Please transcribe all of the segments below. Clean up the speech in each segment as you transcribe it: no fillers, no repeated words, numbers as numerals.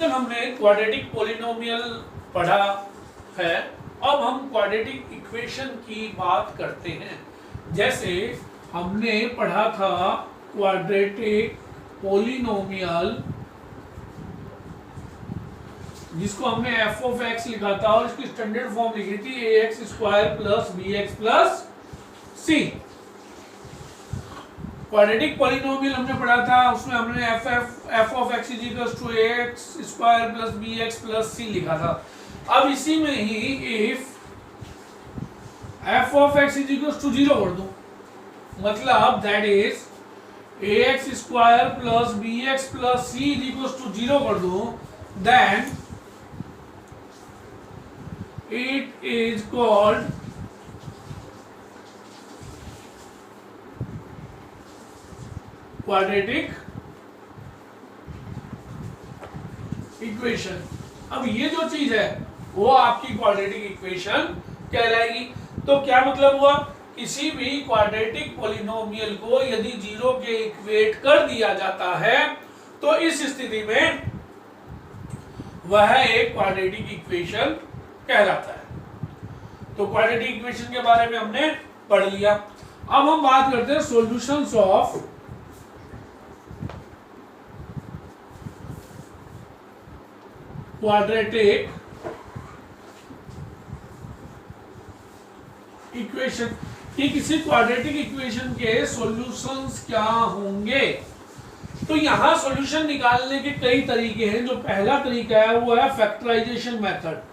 हमने quadratic polynomial पढ़ा है। अब हम क्वाड्रेटिक इक्वेशन की बात करते हैं। जैसे हमने पढ़ा था क्वाड्रेटिक पॉलिनोमियल, जिसको हमने एफ ऑफ एक्स लिखा था और इसकी स्टैंडर्ड फॉर्म लिखी थी a x square plus b x plus c. Quadratic polynomial हमने पढ़ा था, उसमें हमने f of x is equal to a x square plus b x plus c लिखा था। अब इसी में ही if f of x is equal to 0 कर दो, मतलब that is a x square plus b x plus c is equal to 0 कर दो, then it is called quadratic equation. अब ये जो चीज है वो आपकी क्वाड्रेटिक इक्वेशन कहलाएगी। तो क्या मतलब हुआ, किसी भी क्वाड्रेटिक पॉलिनोमियल को यदि 0 के इक्वेट कर दिया जाता है तो इस स्थिति में वह एक क्वाड्रेटिक इक्वेशन कहलाता है। तो क्वाड्रेटिक इक्वेशन के बारे में हमने पढ़ लिया। अब हम बात करते हैं सॉल्यूशंस ऑफ क्वाड्रेटिक इक्वेशन कि किसी क्वाड्रेटिक इक्वेशन के सॉल्यूशंस क्या होंगे। तो यहां सॉल्यूशन निकालने के कई तरीके हैं। जो पहला तरीका है वो है फैक्टराइजेशन मेथड।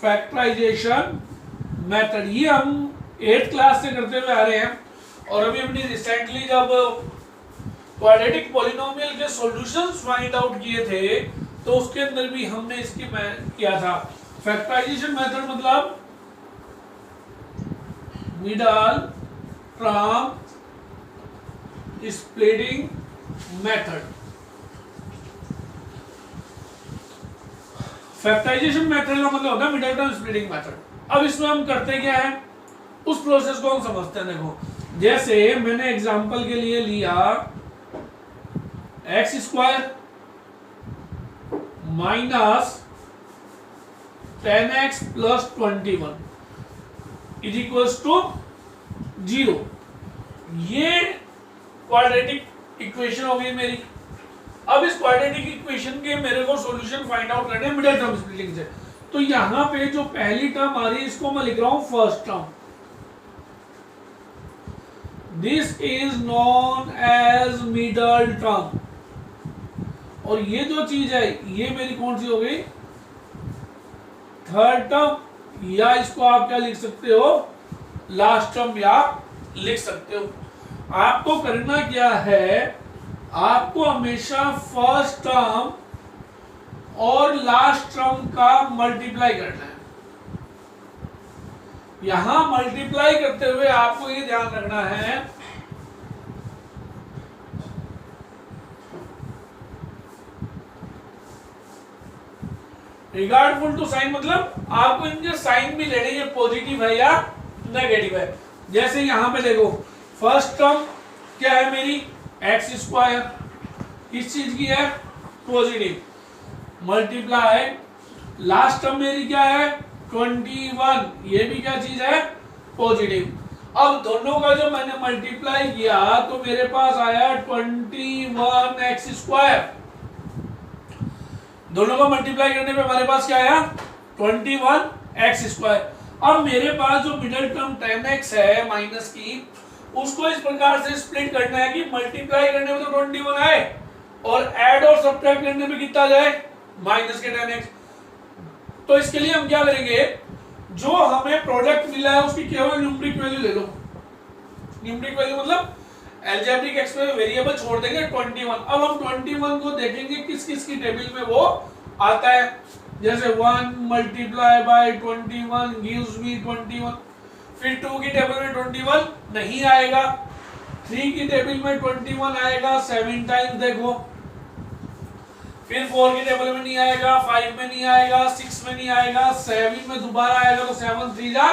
फैक्टराइजेशन मेथड ये हम 8th क्लास से करते हुए आ रहे हैं और अभी हमने रिसेंटली जब क्वाड्रेटिक पॉलिनोमियल के सॉल्यूशंस फाइंड आउट किए थे तो उसके अंदर भी हमने इसकी किया था। फैक्टराइजेशन मेथड मतलब middle term splitting method. Factorisation method का मतलब होता है मिडल टर्म स्प्लिटिंग मेथड। अब इसमें हम करते क्या है, उस प्रोसेस को हम समझते हैं। देखो, जैसे मैंने एग्जांपल के लिए लिया x square minus 10x plus 21 is equals to 0। ये क्वाड्रेटिक इक्वेशन हो गई मेरी। अब इस क्वाड्रेटिक इक्वेशन के मेरे को सॉल्यूशन फाइंड आउट करने हैं मिडिल टर्म स्प्लिटिंग से। तो यहां पे जो पहली टर्म आ रही है इसको मैं लिख रहा हूं first term. This is known as middle term. और ये जो चीज है ये मेरी कौन सी हो गई, थर्ड टर्म, या इसको आप क्या लिख सकते हो, लास्ट टर्म भी आप लिख सकते हो। आपको करना क्या है, आपको हमेशा फर्स्ट टर्म और लास्ट टर्म का मल्टीप्लाई करना है। यहां मल्टीप्लाई करते हुए आपको ये ध्यान रखना है रिगार्डफुल टू साइन, मतलब आपको इनके साइन भी लेने हैं, पॉजिटिव है या नेगेटिव है। जैसे यहां पे देखो, फर्स्ट टर्म क्या है मेरी, एक्स स्क्वायर, किस चीज की है, पॉजिटिव, मल्टीप्लाई लास्ट टर्म मेरी क्या है 21, ये भी क्या चीज है, पॉजिटिव। अब दोनों का जब मैंने मल्टीप्लाई किया तो मेरे पास आया 21x स्क्वायर। दोनों को मल्टीप्लाई करने पे हमारे पास क्या आया 21x स्क्वायर। अब मेरे पास जो मिडिल टर्म 10x है माइनस की, उसको इस प्रकार से स्प्लिट करना है कि मल्टीप्लाई करने में तो 21 आए और ऐड और सब्ट्रैक्ट करने में कितना जाए, माइनस के 10x। तो इसके लिए हम क्या करेंगे, जो हमें प्रोडक्ट मिला है उसकी केवल न्यूमेरिक वैल्यू ले लो। न्यूमेरिक वैल्यू मतलब अलजेब्रिक एक्स में वेरिएबल छोड़ देंगे 21। अब हम 21 को देखेंगे किस किस की टेबल में वो आता है। जैसे 1 मल्टीप्लाई बाय 21 गिव्स मी 21। फिर 2 की टेबल में 21 नहीं आएगा, 3 की टेबल में 21 आएगा 7 टाइम्स देखो। फिर 4 की टेबल में नहीं आएगा, 5 में नहीं आएगा, 6 में नहीं आएगा, 7 में दोबारा आएगा। तो 7 3 जा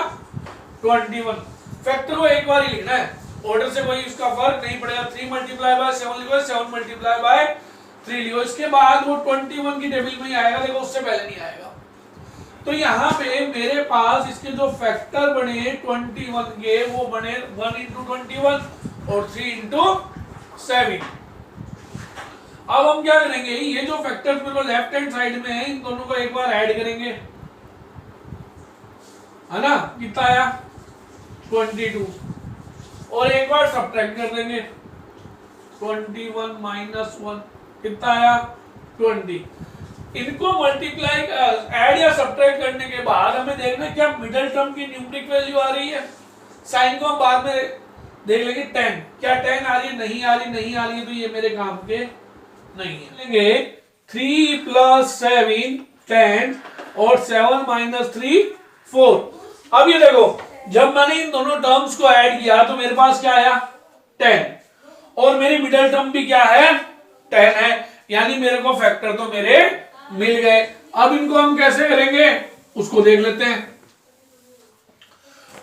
21। फैक्टर को एक बार ही लिखना है, ऑर्डर से कोई उसका फर्क नहीं पड़ेगा। 3 मल्टीप्लाई बाय 7 लिखो, 7 मल्टीप्लाई बाय 3 लियो, इसके बाद वो 21 की टेबल में ही आएगा, देखो उससे पहले नहीं आएगा। तो यहाँ पे मेरे पास इसके जो फैक्टर बने 21 के, वो बने 1 इंटू 21 और 3 इंटू 7। अब हम क्या करेंगे, ये जो फैक्टर्स मेरे को लेफ्ट हैंड साइड में है, इन दोनों को एक बार ऐड करेंगे, है ना, कितना आया 22, और एक बार सब्ट्रैक्ट कर देंगे 21 माइनस 1, कितना आया 20। इनको मल्टीप्लाई ऐड या सब्ट्रैक्ट करने के बाद हमें देखना है क्या मिडिल टर्म की न्यूमेरिक वैल्यू आ रही है। साइन को हम बाद में देख लेंगे। 10, क्या 10 आ रही है, नहीं आ रही, नहीं आ रही है तो ये मेरे काम के नहीं है। लेंगे 3 प्लस 7 10 और 7 माइनस 3 4। अब ये देखो, जब मैंने इन दोनों टर्म्स को ऐड किया तो मेरे पास क्या आया 10, और मेरी मिडिल टर्म भी क्या है 10 है, यानी मेरे को फैक्टर तो मेरे मिल गए। अब इनको हम कैसे करेंगे उसको देख लेते हैं।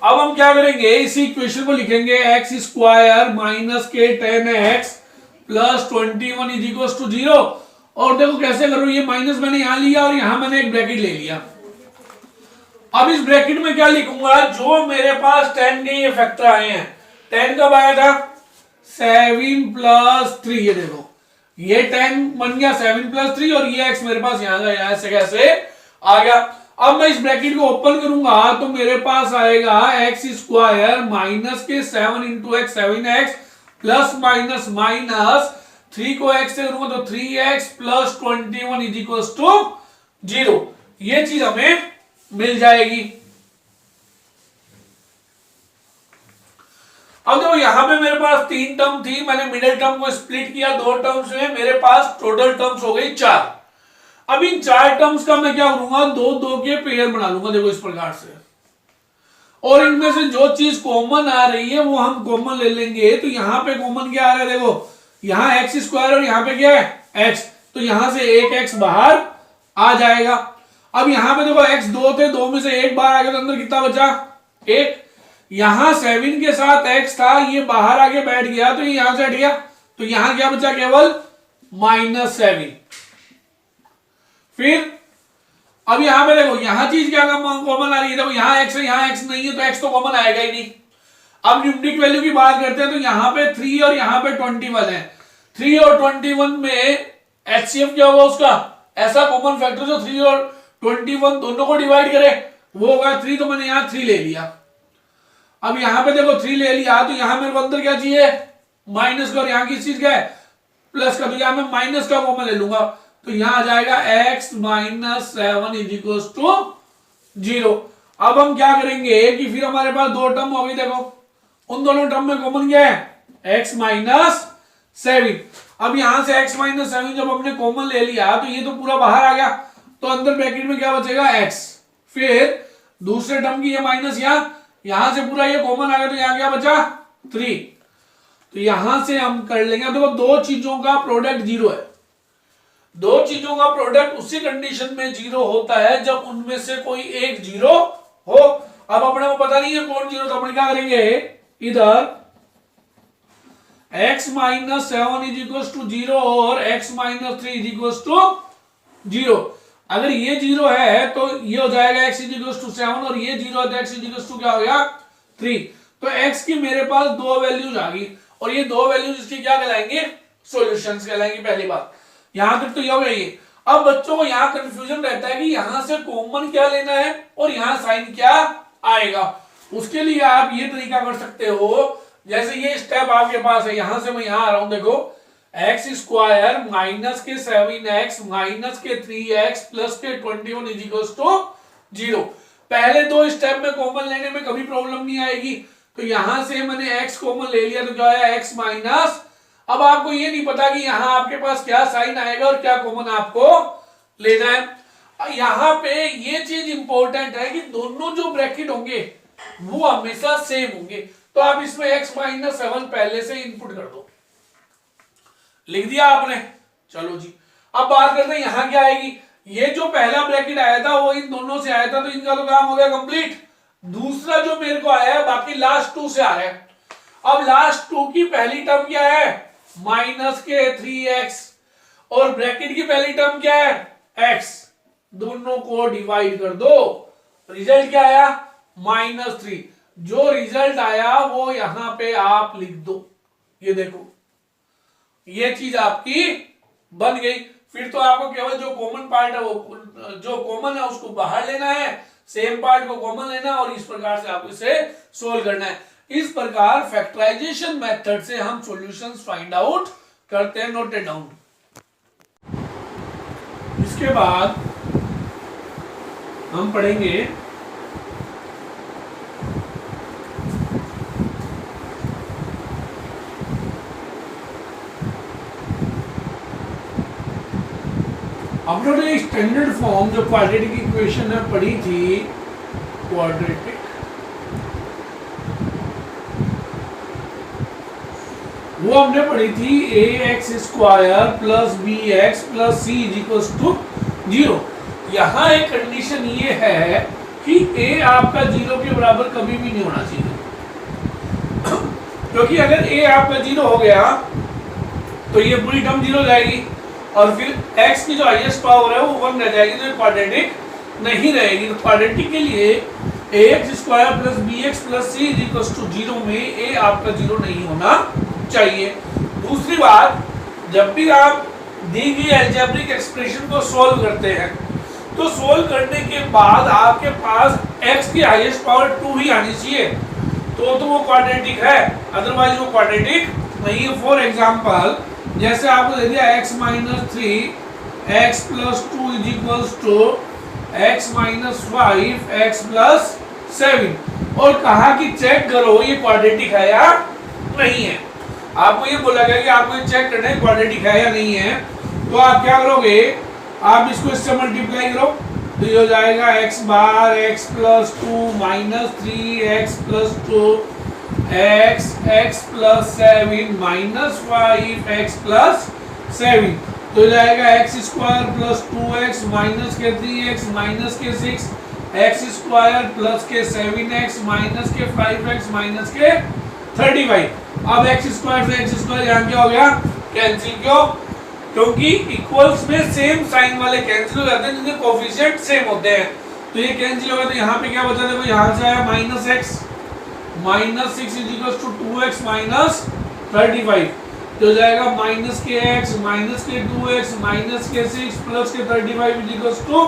अब हम क्या करेंगे, इसी इक्वेशन को लिखेंगे एक्स स्क्वायर माइनस के 10x plus 21 is equal to 0। और देखो कैसे करूं, ये माइनस मैंने यहां लिया और यहां मैंने एक ब्रैकेट ले लिया। अब इस ब्रैकेट में क्या लिखूंगा, जो मेरे पास 10 के ये फैक्टर आए हैं, 10 कब आया था 7 प्लस 3, ये देखो ये 10 बन गया 7 प्लस 3, और ये x मेरे पास यहां गया, ऐसे कैसे आ गया। अब मैं इस ब्रैकेट को ओपन करूंगा तो मेरे पास आएगा एक्स स्क्वायर माइनस के 7 into x 7x plus minus minus 3 को x से करूंगा तो 3x plus 21 is equal to 0। ये चीज हमें मिल जाएगी। अब देखो यहां पे मेरे पास 3 टर्म थी, मैंने मिडिल टर्म को स्प्लिट किया 2 टर्म्स में, मेरे पास टोटल टर्म्स हो गई 4। अब इन 4 टर्म्स का मैं क्या करूंगा, 2-2 के पेयर बना लूंगा, देखो इस प्रकार से। और इनमें से जो चीज कॉमन आ रही है वो हम कॉमन ले लेंगे। तो यहां पे कॉमन क्या आ रहा है, देखो यहां एक्स स्क्वायर और यहां पे क्या है एक्स, तो यहां से एक एक्स बाहर आ जाएगा। अब यहां पे देखो एक्स 2 थे, 2 में से एक बाहर आ गया तो अंदर कितना बचा 1। यहां 7 के साथ x था, ये बाहर आके बैठ गया तो ये यहां से हट गया, तो यहां क्या बचा केवल -7। फिर अब यहां पे देखो यहां चीज क्या कॉमन आ रही है, देखो यहां x है यहां x नहीं है तो x तो कॉमन आएगा ही नहीं। अब न्यूमेरिक वैल्यू की बात करते हैं तो यहां पे 3 और यहां पे 21 है, 3 और 21 में एचसीएफ क्या होगा उसका, ऐसा कॉमन फैक्टर जो 3 और 21 दोनों को डिवाइड करे वो होगा 3, तो मैंने यहां 3 ले लिया। अब यहां पे देखो 3 ले लिया तो यहां मेरे को अंदर क्या चाहिए माइनस का, और यहां किस चीज का है प्लस का, तो यहां मैं माइनस का कॉमन ले लूंगा तो यहां आ जाएगा x minus 7 is equal to 0। अब हम क्या करेंगे कि फिर हमारे पास 2 टर्म हो गई, देखो उन दोनों टर्म में कॉमन क्या है x माइनस 7। अब यहां से x माइनस 7 जब हमने कॉमन ले लिया तो ये तो पूरा बाहर आ गया, तो अंदर ब्रैकेट में क्या बचेगा x। फिर दूसरे टर्म की ये माइनस यहां से पूरा ये कॉमन आ गया तो यहां क्या बचा 3, तो यहां से हम कर लेंगे। देखो 2 चीजों का प्रोडक्ट 0 है, 2 चीजों का प्रोडक्ट उसी कंडीशन में 0 होता है जब उनमें से कोई एक 0 हो। अब अपने को पता नहीं है कौन 0, तो अपने क्या करेंगे, इधर x minus 7 is equal to 0 और x minus 3 is equal to 0। अगर ये 0 है तो ये हो जाएगा x इज इक्वल टू 7, और ये 0 है तो x इज इक्वल टू क्या हो गया 3। तो x की मेरे पास 2 वैल्यूज आ गई, और ये 2 वैल्यूज इसकी क्या कहलाएंगे सॉल्यूशंस कहलाएंगी। पहली बात यहां तक तो यह हो गई। अब बच्चों को यहां कंफ्यूजन रहता है कि यहां से कॉमन क्या लेना है और यहां साइन क्या आएगा। उसके लिए आप ये तरीका कर सकते हो, जैसे ये स्टेप आपके पास है, यहां से मैं यहां आ रहा हूं, देखो एक्स स्क्वायर माइनस के 7x माइनस के 3x प्लस के 21 इज इक्वल टू 0। पहले 2 स्टेप में कॉमन लेने में कभी प्रॉब्लम नहीं आएगी। तो यहां से मैंने x कॉमन ले लिया तो क्या आया x माइनस। अब आपको ये नहीं पता कि यहां आपके पास क्या साइन आएगा और क्या कॉमन आपको लेना है। यहां पे ये चीज इंपॉर्टेंट है कि दोनों जो ब्रैकेट होंगे वो हमेशा सेम होंगे, तो आप इसमें x माइनस 7 पहले से इनपुट कर दो, लिख दिया आपने। चलो जी अब बात करते हैं यहां क्या आएगी। ये जो पहला ब्रैकेट आया था वो इन दोनों से आया था तो इनका तो काम हो गया कंप्लीट। दूसरा जो मेरे को आया है बाकी लास्ट 2 से आ रहा है। अब लास्ट 2 की पहली टर्म क्या है माइनस के 3x, और ब्रैकेट की पहली टर्म क्या है, x, दोनों को डिवाइड कर दो, रिजल्ट क्या आया, -3। जो रिजल्ट आया वो यहां पे आप लिख दो, ये देखो ये चीज आपकी बन गई। फिर तो आपको केवल जो कॉमन पार्ट है वो जो कॉमन है उसको बाहर लेना है, सेम पार्ट को कॉमन लेना है और इस प्रकार से आपको इसे सोल्व करना है। इस प्रकार फैक्टराइजेशन मेथड से हम सॉल्यूशंस फाइंड आउट करते हैं, नोट इट डाउन। इसके बाद हम पढ़ेंगे अपने स्टैंडर्ड फॉर्म जो क्वाड्रेटिक इक्वेशन है पढ़ी थी, क्वाड्रेटिक, वो हमने पढ़ी थी ax² plus bx plus c equals to 0। यहाँ एक कंडीशन ये है कि a आपका 0 के बराबर कभी भी नहीं होना चाहिए, क्योंकि अगर a आपका 0 हो गया तो ये पूरी टर्म 0 हो जाएगी और फिर x की जो हाईएस्ट पावर है वो 1 रह जाएगी, तो क्वाड्रेटिक नहीं रहेगी। तो क्वाड्रेटिक के लिए ax² plus bx plus c equals to 0 में a आपका 0 नहीं होना चाहिए। दूसरी बात, जब भी आप दी गई अलजेब्रिक एक्सप्रेशन को सॉल्व करते हैं तो सॉल्व करने के बाद आपके पास x की हाईएस्ट पावर 2 ही आनी चाहिए, तो वो क्वाड्रेटिक है, अदरवाइज वो क्वाड्रेटिक नहीं है। फॉर एग्जांपल जैसे आपको दे दिया x - 3 x + 2 equals to x - 5 x + 7 और कहा कि चेक करो ये क्वाड्रेटिक है या नहीं है। आपको ये बोला गया कि आपको ये चेक करना है क्वाड्रेटिक है या नहीं है, तो आप क्या करोगे, आप इसको इससे मल्टीप्लाई करो तो ये हो जाएगा x बार x + 2 - 3x + 2 x + 7 - 5 x + 7 तो हो जाएगा x² + 2x - के 3x - के 6 x² + के 7x - के 5x - के 35। अब x² से x² यहाँ क्या हो गया, कैंसिल। क्यों, क्योंकि इक्वल्स में सेम साइन वाले कैंसिल हो जाते हैं जिनके कोफिशिएंट सेम होते हैं, तो ये कैंसिल हो गया। तो यहाँ पे क्या बचा, देखो यहाँ से आया -x -6 इक्वल्स टू 2x - 35 तो हो जाएगा -x -के 2x -के 6 प्लस के 35 इक्वल्स टू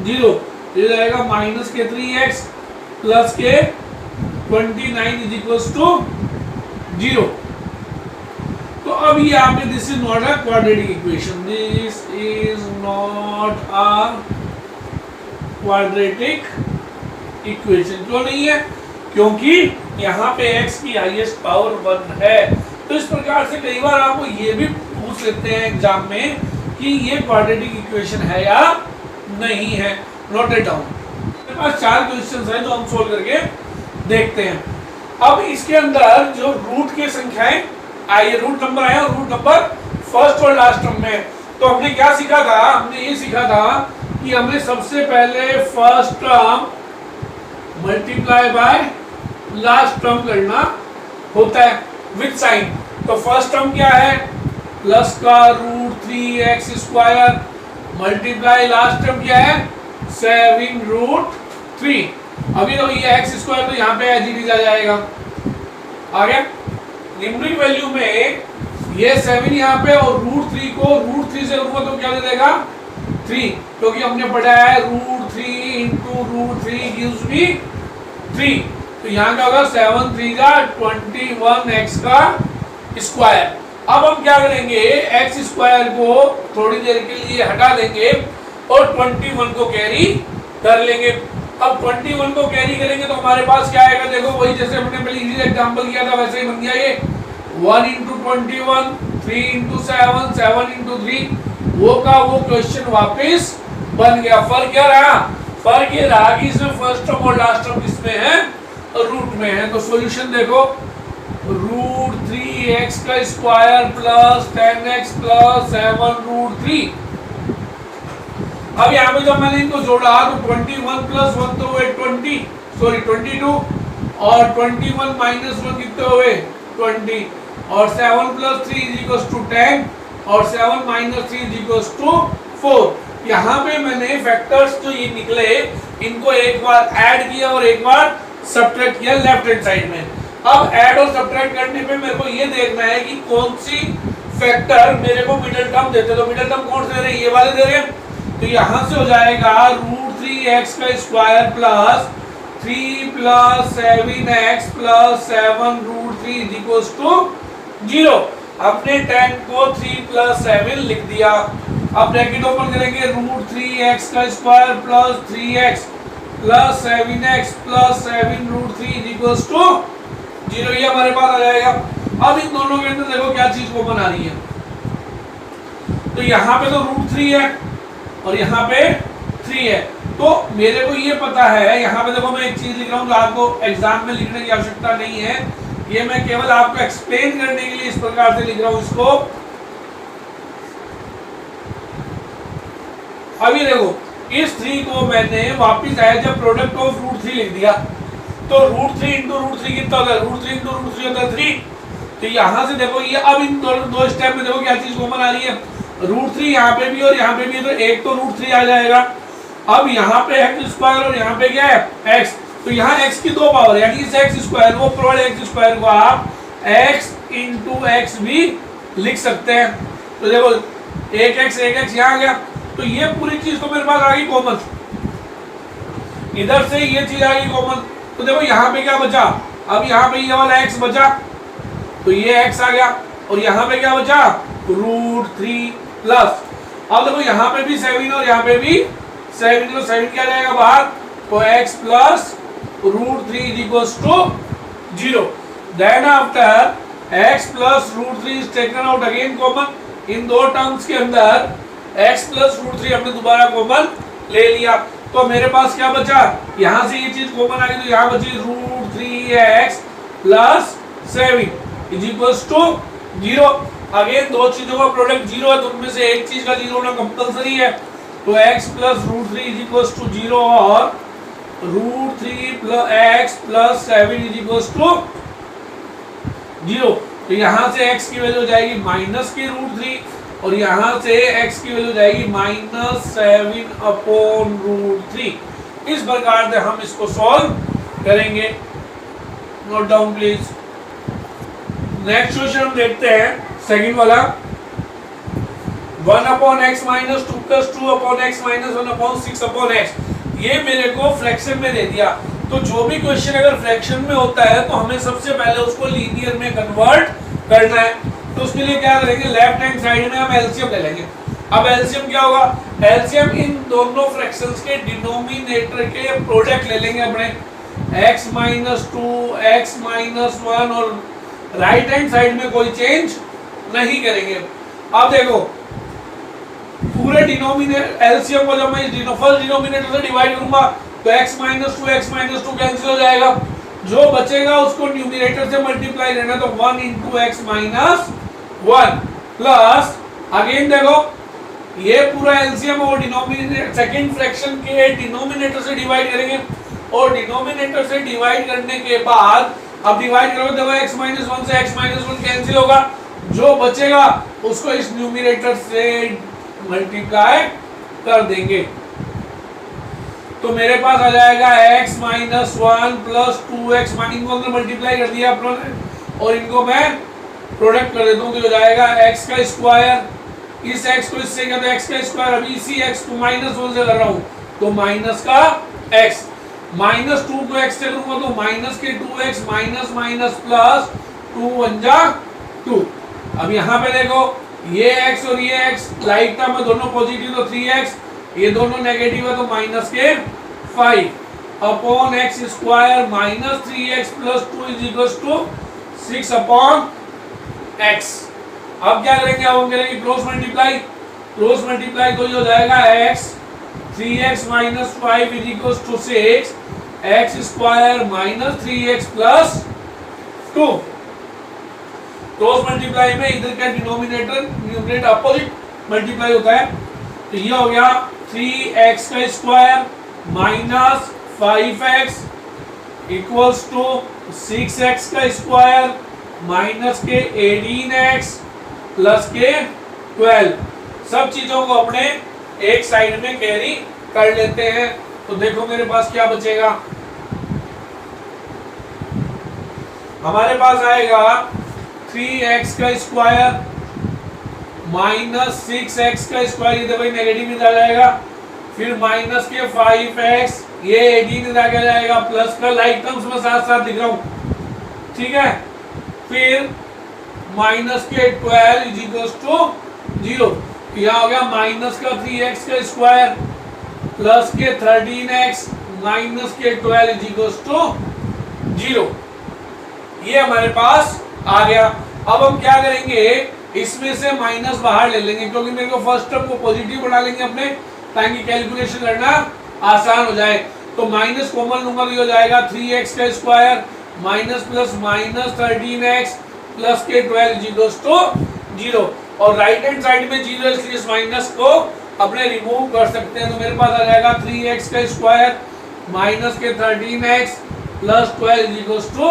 0 हो जाएगा -के 3x प्लस के 29 इक्वल्स टू 0। तो अब ये आपने this is not a quadratic equation, this is not a quadratic equation. क्यों नहीं है, क्योंकि यहाँ पे x की हाईएस्ट पावर 1 है। तो इस प्रकार से कई बार आपको ये भी पूछ लेते हैं एग्जाम में कि ये क्वाड्रेटिक इक्वेशन है या नहीं है, नोट इट डाउन। मेरे पास 4 क्वेश्चंस हैं जो हम सोल्व करके देखते हैं। अब इसके अंदर जो रूट की संख्याएं आई, रूट नंबर आए और रूट नंबर फर्स्ट और लास्ट टर्म में, तो हमने क्या सीखा था, हमने ये सीखा था कि हमें सबसे पहले first term multiply by last term करना होता है विद साइन। तो फर्स्ट टर्म क्या है, प्लस का √3x² मल्टीप्लाई लास्ट टर्म क्या है 7√3। अभी तो ये x² तो यहाँ पे एज इट इज आ जाएगा, आ गया। न्यूमरिक वैल्यू में ये 7 यहाँ पे और √3 को √3 से रूट तो क्या दे देगा 3, क्योंकि हमने पढ़ा है √3 × √3 gives me 3। तो यहाँ क्या होगा 7 3 का 21x का स्क्वायर। अब हम क्या करेंगे, x² को थोड़ी देर के लिए हटा देंगे और 21 को कैरी कर लेंगे। अब 21 को कैरी करेंगे तो हमारे पास क्या आएगा, देखो वही जैसे हमने पहले इजी एग्जांपल किया था वैसे ही बन गया ये 1 × 21 3 × 7 7 × 3 वो का वो क्वेश्चन वापस बन गया। फर्क क्या रहा, फर्क ये रहा कि इसमें फर्स्ट टर्म और लास्ट टर्म किसमें है, रूट में है। तो सॉल्यूशन देखो √3x² प्लस 10x प्लस 7√3। अब यहाँ पे जब मैंने इनको जोड़ा तो 21 + 1 तो हुए 22 और 21 - 1 कितने हुए 20 और 7 + 3 = 10 और 7 माइनस 3 इक्वल्स टू 4। यहाँ पे मैंने फैक्टर्स जो ये निकले इनको एक बार ऐड किया और एक बार सब्ट्रैक्ट किया लेफ्ट हैंड साइड में। अब ऐड और सब्ट्रैक्ट करने पे मेरे को ये देखना है कि कौन सी फैक्टर मेरे को मिडिल टर्म देते। तो मिडिल टर्म कौन से दे रहे हैं, ये वाले दे रहे हैं। तो यहाँ से हो जाएगा √3x का square plus 3 plus 7x plus 7 √3 equals to 0। अपने tan को 3 प्लस 7 लिख दिया। अब ब्रैकेट ओपन करेंगे, √3x का square plus 3x plus 7x plus 7 √3 equals to 0। ये हमारे पास आ जाएगा। अब इन दोनों के अंदर देखो क्या चीज कॉमन आ रही है। तो यहाँ पे तो √3 है और यहाँ पे 3 है। तो मेरे को ये पता है, यहाँ पे देखो मैं एक चीज लिख रहा हूँ जो आपको एग्जाम में लिखने की आवश्यकता नहीं है, ये मैं केवल आपको एक्सप्लेन करने के लिए इस प्रकार से लिख रहा हूँ इसको। अभी देखो इस 3 को मैंने वापिस एज अ प्रोडक्ट ऑफ √3 लिख दिया। तो √3 इंटू √3 कितना होता है, √3 इंटू √3 होता है 3। तो यहाँ से देखो ये अब इन दो स्टेप में देखो क्या चीज कॉमन आ रही है, √3 यहाँ पे भी और यहाँ पे भी, तो एक तो √3 आ जाएगा। अब यहाँ पे x स्क्वायर और यहाँ पे क्या है x, तो यहाँ x की 2 पावर यानी इस x स्क्वायर वो प्रोड x स्क्वायर को आप x इंटू x भी लिख सकते हैं। तो देखो एक x यहाँ आ गया। तो ये पूरी चीज तो मेरे पास आ गई कॉमन, इधर से ये चीज आ गई कॉमन। तो देखो यहाँ पे क्या बचा, अब यहाँ पे ये वाला x बचा, तो ये x आ गया और यहाँ पे क्या बचा √3 प्लस। अब देखो यहाँ पे भी 7 और यहाँ पे भी 7, तो 7 क्या जाएगा बाहर, तो x plus √3 equals to 0। Then after x plus √3 is taken out again common. इन दो टर्म्स के अंदर x प्लस √3 हमने दोबारा कॉमन ले लिया। तो मेरे पास क्या बचा, यहाँ से ये चीज कॉमन आ गई, तो यहाँ बची √3x plus 7 is equals to 0। Again दो चीजों का प्रोडक्ट 0 है, तो उनमें से एक चीज का 0 होना कंपलसरी है। तो x plus √3 is equals to 0 और √3 plus x plus 7 is equals to 0। तो यहाँ से x की वैल्यू हो जाएगी माइनस की √3 और यहाँ से x की वैल्यू जाएगी -7 अपॉन √3। इस प्रकार से हम इसको सॉल्व करेंगे। Note down please. Next question हम देखते हैं सेकंड वाला, 1 upon x minus 2 plus 2 upon x minus 1 upon 6 upon x। ये मेरे को फ्रैक्शन में दे दिया। तो जो भी क्वेश्चन अगर फ्रैक्शन में होता है तो हमें सबसे पहले उसको लीनियर में कन्वर्ट करना है। तो उसके लिए क्या करेंगे, लेफ्ट हैंड साइड में हम एलसीएम ले लेंगे। अब एलसीएम क्या होगा, एलसीएम इन दोनों फ्रैक्शंस के डिनोमिनेटर के प्रोडक्ट ले लेंगे अपने, x माइनस 2 x माइनस 1 और राइट हैंड साइड में कोई चेंज नहीं करेंगे। अब देखो पूरे डिनोमिनेटर एलसीएम को जब मैं फर्स्ट डिनोमिनेटर से डिवाइड करूंगा तो x माइनस 2 कैंसिल हो जाएगा। जो बचेगा उसको न्यूमिनेटर से मल्टीप्लाई करना, तो 1 into x minus 1 plus again देखो ये पूरा एलसीएम और डिनोमिनेटर सेकंड फ्रैक्शन के डिनोमिनेटर से डिवाइड करेंगे और डिनोमिनेटर से डिवाइड करने के बाद अब डिवाइड करोगे देखो x माइनस 1 से x माइनस 1 कैंसिल होगा। जो बचेगा उसको इस न्यूमिनेटर से मल्टीप्लाई कर देंगे। तो मेरे पास आ जाएगा x माइनस 1 प्लस 2x, इनको अंदर मल्टीप्लाई कर दिया और इनको मैं प्रोडक्ट कर देता हूँ। तो हो जाएगा x का स्क्वायर, इस x को इससे क्या, तो x का स्क्वायर, अभी इसी x को -1 से कर रहा हूँ तो माइनस का x, -2 को x से करूंगा तो माइनस के 2x माइनस माइनस प्लस 2 1 जा 2। अब यहाँ पे देखो ये x और ये x लाइक टर्म में दोनों पॉजिटिव, तो 3x, ये दोनों नेगेटिव है तो माइनस के 5 upon x square minus 3x plus 2 is equal to 6 upon x। अब क्या करेंगे, अब हम करेंगे क्रॉस मल्टीप्लाई तो ये हो जाएगा x 3x minus 5 is equal to 6 x square minus 3x plus 2। Cross multiply में इधर का डिनोमिनेटर न्यूमरेटर अपोजिट मल्टीप्लाई होता है। तो ये हो गया 3x का square minus 5x equals to 6x का स्क्वायर माइनस के 18x प्लस के 12। सब चीजों को अपने एक साइड में कैरी कर लेते हैं। तो देखो मेरे पास क्या बचेगा, हमारे पास आएगा 3x का स्क्वायर माइनस 6x का स्क्वायर, ये देखो नेगेटिव में आ जाएगा, फिर माइनस के 5x, ये 18 में आ जाएगा, प्लस का लाइक टर्म्स में साथ साथ लिख रहा हूं, ठीक है। फिर माइनस के 12 इज इक्वल टू 0, यह हो गया माइनस का 3x का स्क्वायर प्लस के 13x माइनस के 12 इज इक्वल टू 0, ये हमारे पास आ गया। अब हम क्या करेंगे, इसमें से माइनस बाहर ले लेंगे, क्योंकि मेरे को फर्स्ट टर्म को पॉजिटिव बना लेंगे अपने, ताकि कैलकुलेशन करना आसान हो जाए। तो माइनस कॉमन लूंगा तो ये हो जाएगा 3x का square minus plus minus 13x plus के 12 इक्वल टू 0, और राइट हैंड साइड में 0 इसलिए इस माइनस को अपने रिमूव कर सकते हैं। तो मेरे पास आ जाएगा 3x का स्क्वायर माइनस के 13x प्लस 12 इक्वल टू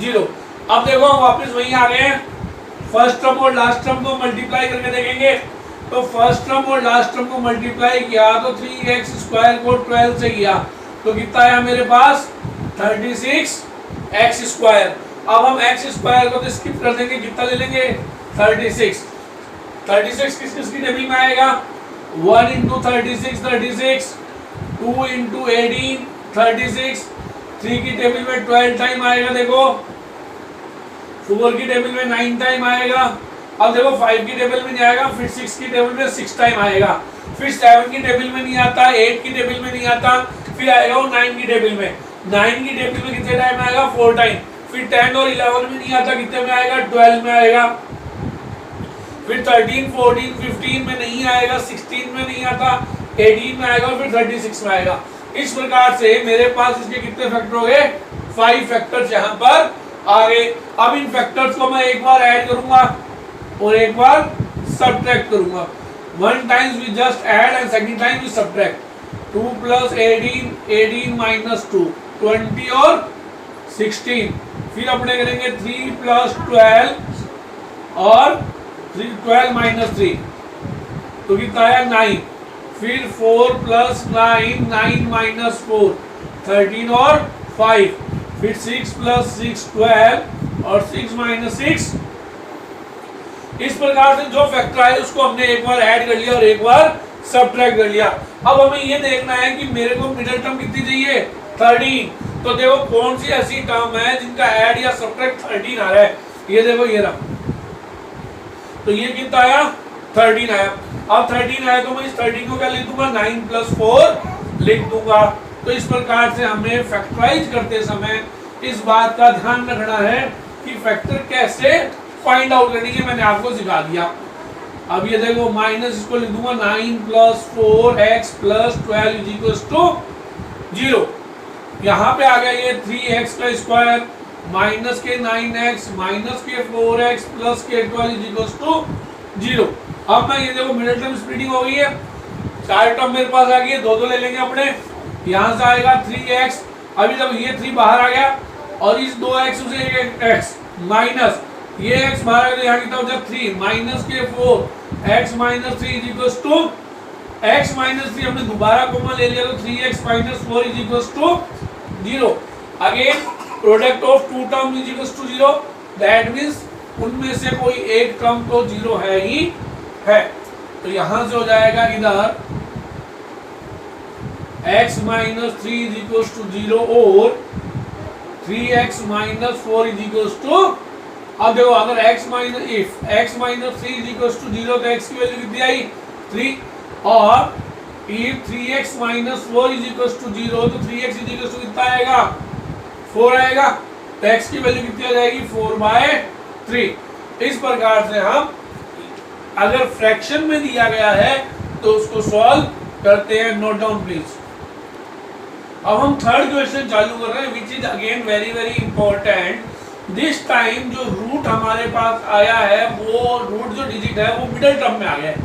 0। अब देखो हम वापस वहीं आ गए हैं, फर्स्ट टर्म और लास्ट टर्म को मल्टीप्लाई करके देखेंगे। तो फर्स्ट टर्म और लास्ट टर्म को मल्टीप्लाई किया तो 3x स्क्वायर को 12 से किया तो कितना आया मेरे पास 36x स्क्वायर। अब हम x स्क्वायर को तो स्किप कर देंगे, कितना ले लेंगे 36। 36 किसकी टेबल में आएगा, 1 इंटू 36 36, 2 इंटू 18 36, 3 की टेबल में 12 टाइम आएगा, देखो 4 की टेबल में 9 टाइम आएगा। अब देखो 5 की टेबल में नहीं आएगा, फिर 6 की टेबल में 6 टाइम आएगा, फिर 7 की टेबल में नहीं आता, 8 की टेबल में नहीं आता, फिर आएगा वो 9 की टेबल में। 9 की टेबल में कितने टाइम आएगा 4 टाइम, फिर 10 और 11 में नहीं आता, कितने में आएगा 12 में आएगा, फिर 13 14 15 में नहीं आएगा, 16 में नहीं आता, 18 में आएगा, फिर 36 में आएगा। इस प्रकार से मेरे पास इसके कितने फैक्टर हो गए 5 फैक्टर्स यहाँ पर आ गए। अब इन फैक्टर्स को मैं एक बार ऐड करूंगा और एक बार सब्ट्रैक्ट करूंगा। One times we just add and second time we subtract. 2 plus 18 18 minus 2 20 और 16, फिर अपने करेंगे 3 प्लस 12 और 12 माइनस 3 तो कितना आया 9, फिर 4 प्लस 9 9 माइनस 4 13 और 5, फिर 6 प्लस 6 12 और 6 माइनस 6। इस प्रकार से जो फैक्टर आए उसको हमने एक बार ऐड कर लिया और एक बार सब्ट्रैक्ट कर लिया। अब हमें ये देखना है कि मेरे को मिडिल टर्म कितनी चाहिए 13। तो देखो कौन सी ऐसी टर्म है जिनका ऐड या सब्ट्रैक्ट 13 आ रहा है, ये देखो ये रहा, तो ये कितना आया 13 आया। अब 13 आया तो मैं इस 13 को क्या लिख दूंगा 9 प्लस 4 लिख दूंगा। तो इस प्रकार से हमें फैक्टराइज करते समय इस बात का ध्यान रखना है कि फैक्टर कैसे फाइंड आउट करनी है, मैंने आपको सिखा दिया। अब ये देखो माइनस इसको लिख दूंगा 9 plus 4x plus 12 is equal to 0। यहाँ पे आ गया ये 3x का स्क्वायर माइनस के 9x माइनस के 4x प्लस के 12 इज इक्वल टू 0। अब मैं ये देखो मिडिल टर्म स्प्लिटिंग हो गई है, चार टर्म मेरे पास आ गई है, दो ले लेंगे अपने। यहाँ से आएगा 3x, अभी जब ये 3 बाहर आ गया और इस 2x से एक x माइनस ये x बाहर आ गया, यहाँ कितना हो जाए 3 माइनस के 4 x minus 3 is equal to x minus 3 हमने दोबारा कॉमन ले लिया तो 3x minus 4 is equal to 0। Again product of two term is equal to 0, that means उनमें से कोई एक टर्म तो 0 है ही है। तो यहां से हो जाएगा इधर x minus 3 is equal to 0 और 3x minus 4 is equal to, अब देखो अगर x minus if x minus 3 is equal to 0 तो x की वैल्यू कितनी आई 3, और if 3x minus 4 is equal to 0 तो 3x इज इक्वल टू कितना आएगा 4 आएगा, तो x की वैल्यू कितनी आ जाएगी 4/3। इस प्रकार से हम अगर फ्रैक्शन में दिया गया है तो उसको सॉल्व करते हैं। Note down please. अब हम थर्ड क्वेश्चन चालू कर रहे हैं which is again very very important. This time जो रूट हमारे पास आया है वो रूट जो डिजिट है वो मिडिल टर्म में आ गया है।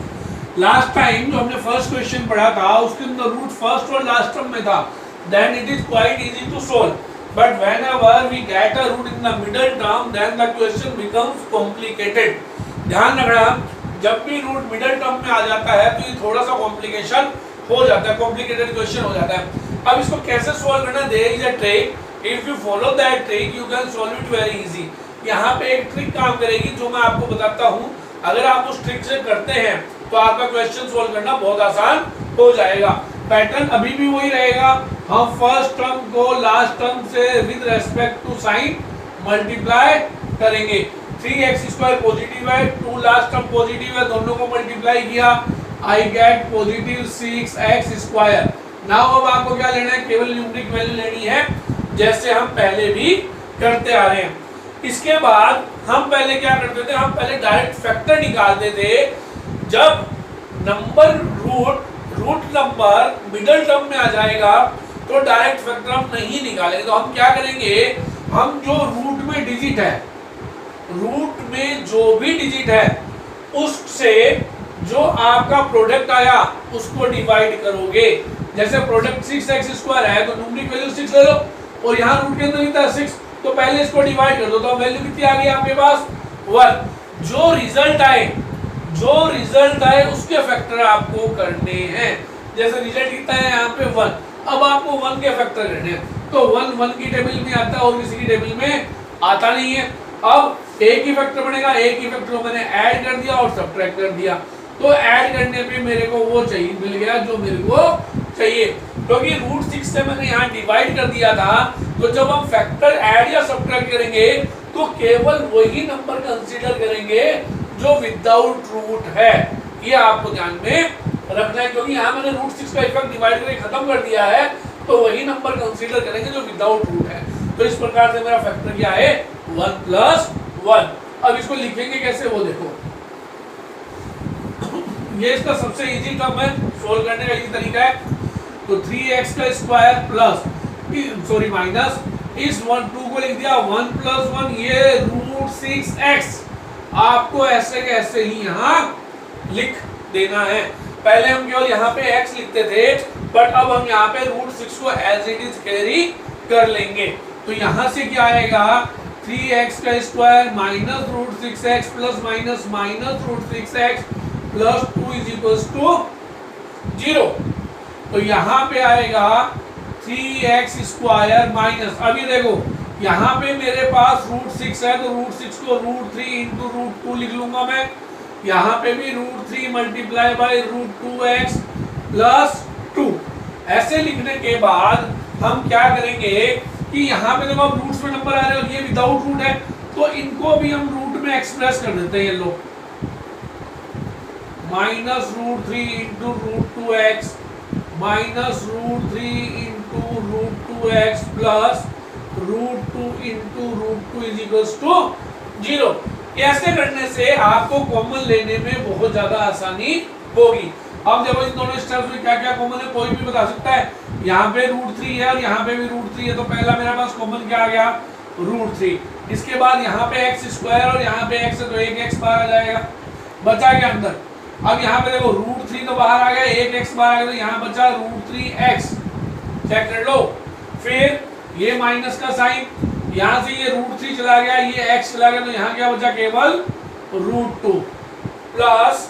लास्ट टाइम जो हमने फर्स्ट क्वेश्चन पढ़ा था उसके अंदर रूट फर्स्ट और लास्ट टर्म में था, then it is quite easy to solve, but whenever we get a root in the middle term then the question becomes complicated. ध्यान रखना जब भी रूट मिडिल टर्म में आ जाता है तो ये थोड़ा सा कॉम्प्लिकेशन हो जाता है, कॉम्प्लिकेटेड क्वेश्चन हो जाता है। अब इसको कैसे सॉल्व करना, there is a trick, if you follow that trick you can solve it very easy. यहाँ पे एक ट्रिक काम करेगी जो मैं आपको बताता हूँ, अगर आप उस ट्रिक से करते हैं तो आपका क्वेश्चन सॉल्व करना बहुत आसान हो जाएगा। पैटर्न अभी भी वही रहेगा, हम फर्स्ट टर्म को लास्ट टर्म से with respect to sign multiply करेंगे। 3x² पॉजिटिव है, 2 लास्ट टर्म पॉजिटिव है, दोनों को मल्टीप्लाई किया, I get positive 6x²। Now अब आपको क्या लेना है, केवल न्यूमेरिक वैल्यू लेनी है जैसे हम पहले भी करते आ रहे हैं। इसके बाद हम पहले क्या करते थे, हम पहले डायरेक्ट फैक्टर निकालते थे। जब number root number middle term में आ जाएगा तो डायरेक्ट फैक्टर हम नहीं निकालेंगे। तो हम क्या करेंगे, हम जो रूट में डिजिट है, रूट में जो भी डिजिट है उससे जो आपका प्रोडक्ट आया उसको डिवाइड करोगे। जैसे प्रोडक्ट 6x² है तो न्यूमेरिक वैल्यू 6 ले लो और यहाँ रूट के अंदर कितना है 6, तो पहले इसको डिवाइड कर दो तो वैल्यू कितनी आ गई आपके पास 1। जो रिजल्ट आए उसके फैक्टर आपको करने हैं। जैसे रिजल्ट कितना है यहाँ पे 1, अब आपको 1 के फैक्टर करने हैं। तो 1 की टेबल में आता है और किसी की टेबल में आता नहीं है। अब एक ही फैक्टर बनेगा, एक ही फैक्टर को मैंने ऐड कर दिया और सब्ट्रैक्ट कर दिया, तो ऐड करने पे मेरे को वो चाहिए मिल गया जो मेरे को चाहिए। क्योंकि रूट 6 से मैंने यहाँ डिवाइड कर दिया था, तो जब हम फैक्टर ऐड या सब्ट्रैक्ट करेंगे तो केवल वही नंबर कंसीडर करेंगे जो विदाउट रूट है। ये आपको ध्यान में रखना है, क्योंकि यहाँ मैंने रूट 6 का इफेक्ट डिवाइड करके खत्म कर दिया है, तो वही नंबर कंसीडर करेंगे जो विदाउट रूट है। तो इस प्रकार से मेरा फैक्टर क्या है 1 + 1। अब इसको लिखेंगे कैसे वो देखो, ये इसका सबसे इजी टर्म है, सोल्व करने का इजी तरीका है। तो 3x² प्लस माइनस इस 2 को लिख दिया 1 + 1, ये रूट 6x आपको ऐसे के ऐसे ही यहाँ लिख देना है। पहले हम केवल यहाँ पे x लिखते थे, बट अब हम यहाँ पे रूट 6 को एज इट इज कैरी कर लेंगे। तो यहाँ से क्या आएगा 3x² minus root 6x plus minus root 6x plus 2 = 0। तो यहाँ पे आएगा 3x² माइनस, अब ये देखो यहाँ पे मेरे पास रूट 6 है तो रूट 6 को रूट 3 इंटू रूट 2 लिख लूंगा मैं। यहाँ पे भी root 3 multiply by root 2x plus 2। ऐसे लिखने के बाद हम क्या करेंगे कि यहाँ पे देखो अब रूट्स में नंबर आ रहे हैं और ये विदाउट रूट है, तो इनको भी हम रूट में एक्सप्रेस कर देते हैं। ये लो minus root 3 into root 2x minus root 3 into root 2x plus root 2 into root 2 = 0। ऐसे करने से आपको कॉमन लेने में बहुत ज्यादा आसानी होगी। अब देखो इन दोनों स्टेप्स में क्या क्या कॉमन है, कोई भी बता सकता है। यहाँ पे रूट 3 है और यहाँ पे भी रूट 3 है, तो पहला मेरे पास कॉमन क्या आ गया रूट 3। इसके बाद यहाँ पे x² और यहाँ पे x है तो 1x बाहर आ जाएगा, बचा क्या अंदर। अब यहाँ पे देखो रूट 3 तो बाहर आ गया, 1x बाहर आ गया, तो यहाँ बचा रूट 3x। चेक कर लो। फिर ये माइनस का साइन, यहाँ से ये रूट 3 चला गया, ये x चला गया, तो यहाँ क्या बचा केवल रूट 2 प्लस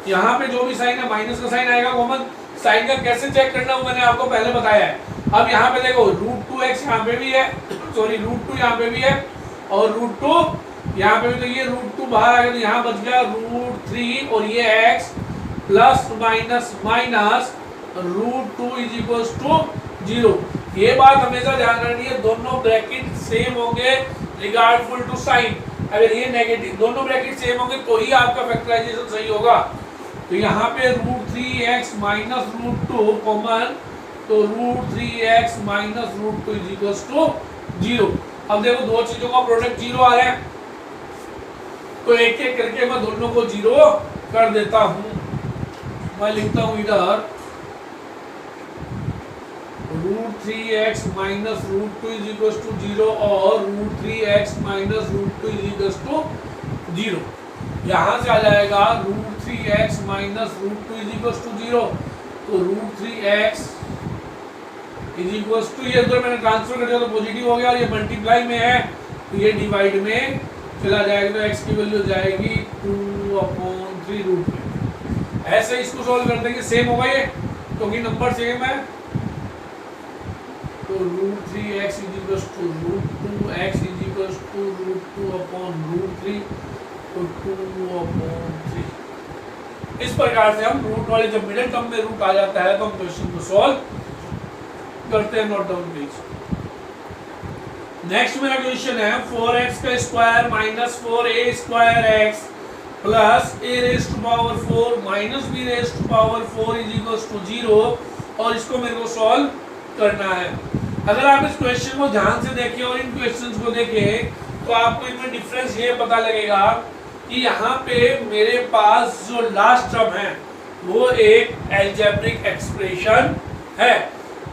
यहाँ पे जो भी साइन है माइनस का साइन आएगा कॉमन। साइन का कैसे चेक करना वो मैंने आपको पहले बताया है। अब यहाँ पे देखो रूट 2x यहाँ पे भी है, सॉरी रूट 2 यहाँ पे भी है और रूट 2 यहाँ पे भी, तो ये रूट 2 बाहर आ गया, तो यहाँ बच गया रूट 3 और ये x प्लस माइनस रूट 2 = 0। ये बात हमेशा ध्यान रखनी है, दोनों ब्रैकेट सेम होंगे रिगार्डफुल टू साइन। अगर ये नेगेटिव दोनों ब्रैकेट सेम होंगे तो ही आपका फैक्टराइजेशन सही होगा। तो यहाँ पे root 3x minus root 2 common, तो रूट 3x माइनस रूट 2 = 0। अब देखो दो चीजों का प्रोडक्ट 0 आ रहा है, तो एक एक करके मैं दोनों को 0 कर देता हूँ। मैं लिखता हूँ इधर रूट 3x माइनस रूट 2 = 0 और रूट 3x माइनस रूट 2 = 0। यहाँ से आ जाएगा रूट 3x माइनस रूट 2 = 0, तो रूट 3x ये अंदर मैंने ट्रांसफर कर दिया तो पॉजिटिव हो गया, और ये मल्टीप्लाई में है तो ये डिवाइड में चला जाएगा, तो x की वैल्यू हो जाएगी 2/3। √3 ऐसे इसको सॉल्व कर देंगे, सेम होगा ये क्योंकि नंबर सेम है। तो √3x = √2x = √2/√3 तो 2/3। इस प्रकार से हम रूट वाले जब मिडिल टर्म में रूट आ जाता है तो हम क्वेश्चन को सॉल्व करते हैं। Note down please. नेक्स्ट मेरा क्वेश्चन है 4x² - 4a²x + a⁴ - b⁴ = 0 और इसको मेरे को सॉल्व करना है। अगर आप इस क्वेश्चन को ध्यान से देखें और इन क्वेश्चंस को देखें तो आपको इनमें डिफरेंस ये पता लगेगा कि यहाँ पे मेरे पास जो लास्ट टर्म है वो एक अलजेब्रिक एक्सप्रेशन है।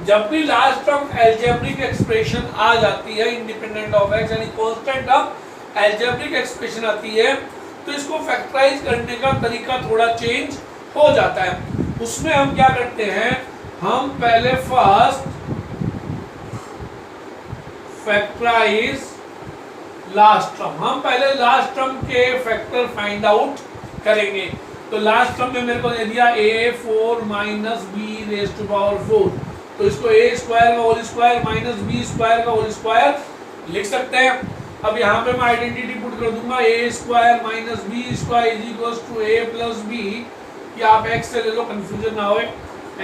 जब भी लास्ट टर्म अलजेब्रिक एक्सप्रेशन आ जाती है इंडिपेंडेंट ऑफ x यानी कांस्टेंट टर्म अलजेब्रिक एक्सप्रेशन आती है तो इसको फैक्टराइज करने का तरीका थोड़ा चेंज हो जाता है। उसमें हम क्या करते हैं, हम पहले फर्स्ट फैक्टराइज लास्ट टर्म, हम पहले लास्ट टर्म के फैक्टर फाइंड आउट करेंगे। तो लास्ट टर्म में मेरे को दे दिया a4 - b⁴ तो इसको a² का होल स्क्वायर माइनस b² का होल स्क्वायर लिख सकते हैं। अब यहाँ पे मैं आइडेंटिटी पुट कर दूंगा a² - b² = a + b। या आप x से ले लो, कंफ्यूजन ना होए।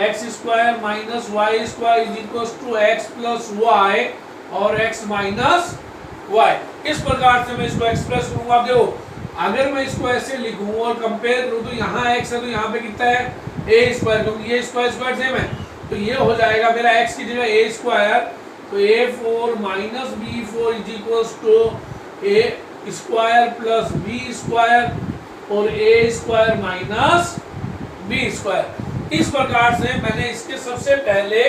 x² - y² = x + y और x - y। इस प्रकार से मैं इसको एक्सप्रेस करूंगा। देखो अगर मैं इसको ऐसे लिखूं और कंपेयर करूं तो यहाँ x है तो यहाँ पे कितना है a², क्योंकि ये स्क्वायर सेम है तो ये हो जाएगा मेरा x की जगह a² तो a4 - b4 = a² + b² और a² - b²। इस प्रकार से मैंने इसके सबसे पहले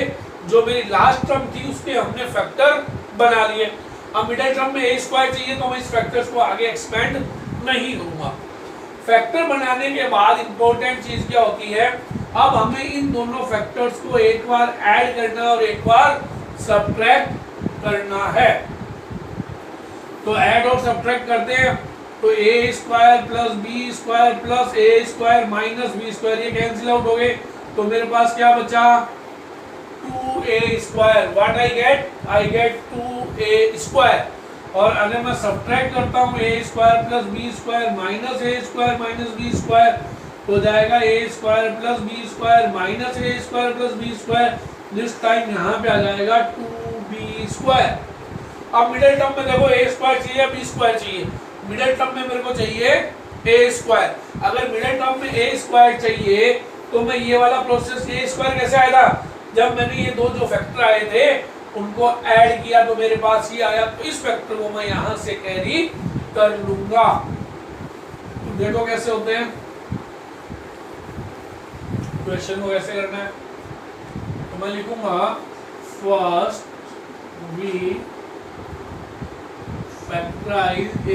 जो मेरी लास्ट टर्म थी उसके हमने फैक्टर बना लिए। अब मिडिल टर्म में a² चाहिए तो मैं इस फैक्टर्स को आगे एक्सपेंड नहीं करूंगा। फैक्टर बनाने के बाद इंपॉर्टेंट चीज क्या होती है, अब हमें इन दोनों फैक्टर्स को एक बार ऐड करना और एक बार सब्ट्रैक्ट करना है। तो ऐड और सब्ट्रैक्ट करते हैं तो a² + b² + a² - b² ये कैंसिल आउट हो गए तो मेरे पास क्या बचा 2a²। What I get 2a²। और अगर मैं सब्ट्रैक्ट करता हूँ a² + b² - a² - b² तो जाएगा a² + b² - a² + b²। This time यहाँ पे आ जाएगा 2b²। अब मिडिल टर्म में देखो a² चाहिए b² चाहिए। मिडिल टर्म में मेरे को चाहिए a²। अगर मिडिल टर्म में a² चाहिए तो मैं ये वाला प्रोसेस a² कैसे आएगा, जब मैंने ये दो जो फैक्टर आए थे उनको ऐड किया तो मेरे पास ये आया। तो इस फैक्टर को मैं यहां से कैरी कर लूंगा। तो देखो कैसे होते हैं, क्वेश्चन को कैसे करना है। तो मैं लिखूंगा first we factorise a⁴ -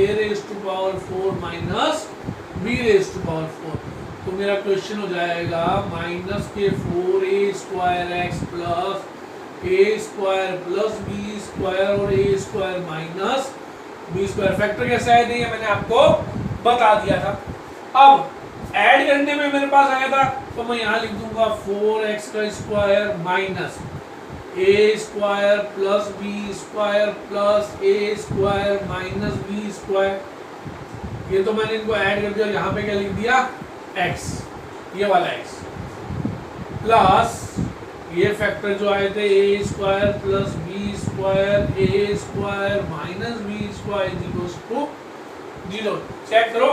b⁴। तो मेरा क्वेश्चन हो जाएगा -4a² x + a² + b² और a² - b²। फैक्टर कैसे आए थे ये मैंने आपको बता दिया था। अब ऐड करने में मेरे पास आया था तो मैं यहाँ लिख दूंगा 4x² - a² + b² + a² - b²। ये तो मैंने इनको ऐड कर दिया। यहाँ पे क्या लिख दिया x, ये वाला x प्लस ये फैक्टर जो आए थे a² + b² a² - b² = 0। Check करो।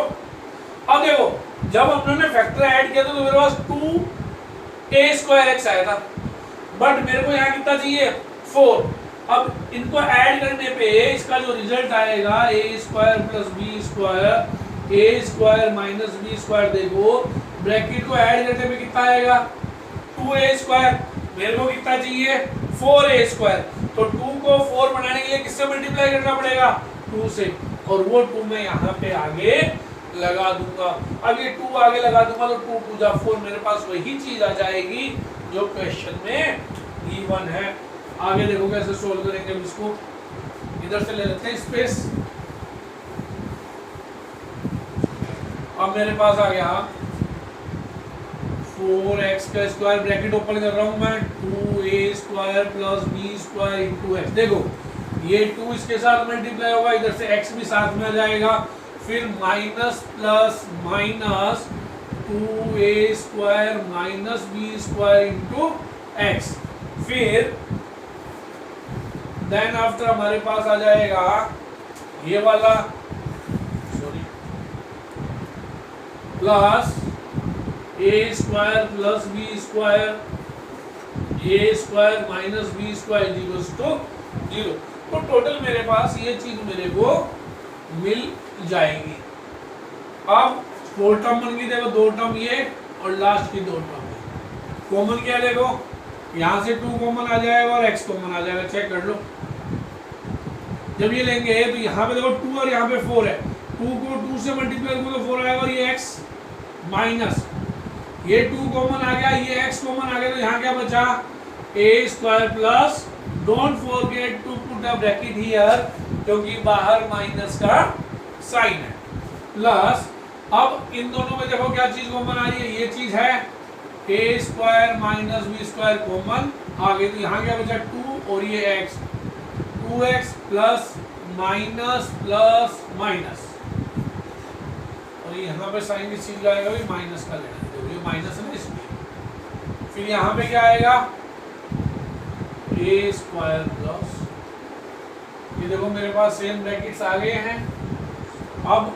अब देखो जब हमने फैक्टर ऐड किया तो मेरे पास 2a²x आया था, बट मेरे को यहाँ कितना चाहिए 4। अब इनको ऐड करने पे इसका जो रिजल्ट आएगा a² + b² a² - b²। देखो ब्रैकेट को ऐड करने पे कितना आएगा 2a²। मेरे को कितना चाहिए 4a²। तो 2 को 4 बनाने के लिए किससे मल्टीप्लाई करना पड़ेगा 2 से, और वो 2 मैं यहाँ पे आगे लगा दूंगा। अब ये 2 आगे लगा दूंगा तो 2 × 2 = 4। मेरे पास वही चीज आ जाएगी जो क्वेश्चन में गिवन है। आगे देखो कैसे सोल्व करेंगे। इसको इधर से ले लेते हैं स्पेस। अब मेरे पास आ गया 4x का स्क्वायर ब्रैकेट ओपन कर रहा हूँ मैं 2a square plus b square into x. देखो ये 2 इसके साथ मल्टीप्लाई होगा, इधर से x भी साथ में आ जाएगा, फिर minus plus minus 2a square minus b square into एक्स। फिर देन आफ्टर हमारे पास आ जाएगा ये वाला plus a square plus b square a square minus b square equals to 0। तो टोटल मेरे पास ये चीज मेरे को मिल जाएगी। अब 4 टर्म बन गई, देखो 2 टर्म ये और लास्ट की 2 टर्म है। कॉमन क्या देखो यहाँ से 2 कॉमन आ जाएगा और x कॉमन आ जाएगा, चेक कर लो। जब ये लेंगे तो यहाँ पे देखो 2 और यहाँ पे 4 है, 2 को 2 से मल्टीप्लाई करो तो 4 आएगा और ये x माइनस ये 2 कॉमन आ गया, ये x कॉमन आ गया, तो यहाँ क्या बचा a square plus don't forget to put a bracket here क्योंकि बाहर माइनस का साइन है, प्लस अब इन दोनों में देखो क्या चीज कॉमन आ रही है, ये चीज है a square minus b square common आ गई, तो यहाँ क्या बचा 2 और ये x 2x plus minus plus minus और यहाँ पे साइन इस चीज का आएगा भी माइनस का लेना है, ये माइनस है ना इसमें। फिर यहाँ पे क्या आएगा a स्क्वायर प्लस, ये देखो मेरे पास सेम ब्रैकेट्स आ गए हैं। अब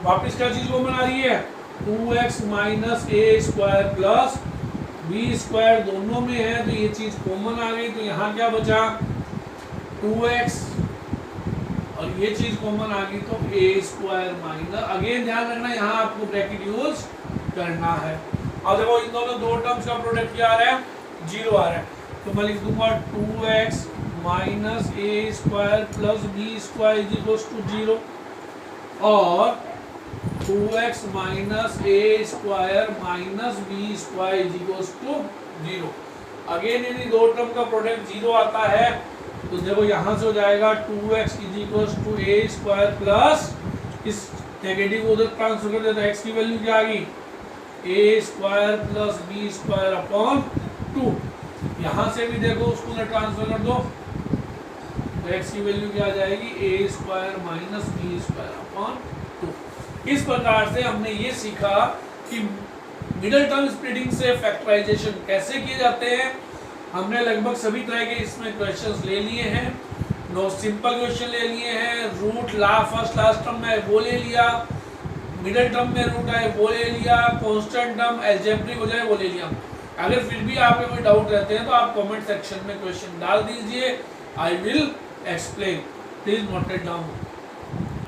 वापस क्या चीज को बना रही है 2x minus a square plus b square दोनों में है, तो ये चीज कॉमन आ गई, तो यहाँ क्या बचा 2x और ये चीज कॉमन आ गई तो a स्क्वायर माइनस, अगेन ध्यान रखना यहाँ आपको ब्रैकेट यूज करना है। अब देखो इन दोनों 2 टर्म्स का प्रोडक्ट क्या आ रहा है 0 आ रहा है, तो मैं लिख दूंगा 2x minus a square plus b square is equal to 0 और 2x minus a square minus b square is equal to 0। Again यदि 2 टर्म का प्रोडक्ट 0 आता है तो देखो यहाँ से हो जाएगा 2x is equal to a square plus इस नेगेटिव को उधर ट्रांसफर कर देते हैं, x की वैल्यू क्या आ गई a square plus b square upon 2। यहाँ से भी देखो उसको उधर ट्रांसफर कर दो तो x की वैल्यू क्या आ जाएगी a square minus b square upon 2। इस प्रकार से हमने ये सीखा कि मिडिल टर्म स्प्लिटिंग से फैक्टराइजेशन कैसे किए जाते हैं। हमने लगभग सभी तरह के इसमें क्वेश्चंस ले लिए हैं, नो सिंपल क्वेश्चन ले लिए हैं, रूट फर्स्ट लास्ट टर्म में वो ले लिया, मिडिल टर्म में रूट है वो ले लिया, कांस्टेंट टर्म अलजेब्रिक हो जाए वो ले लिया। अगर फिर भी आपके कोई डाउट रहते हैं तो आप कमेंट सेक्शन में क्वेश्चन डाल दीजिए, I will explain, please note it down.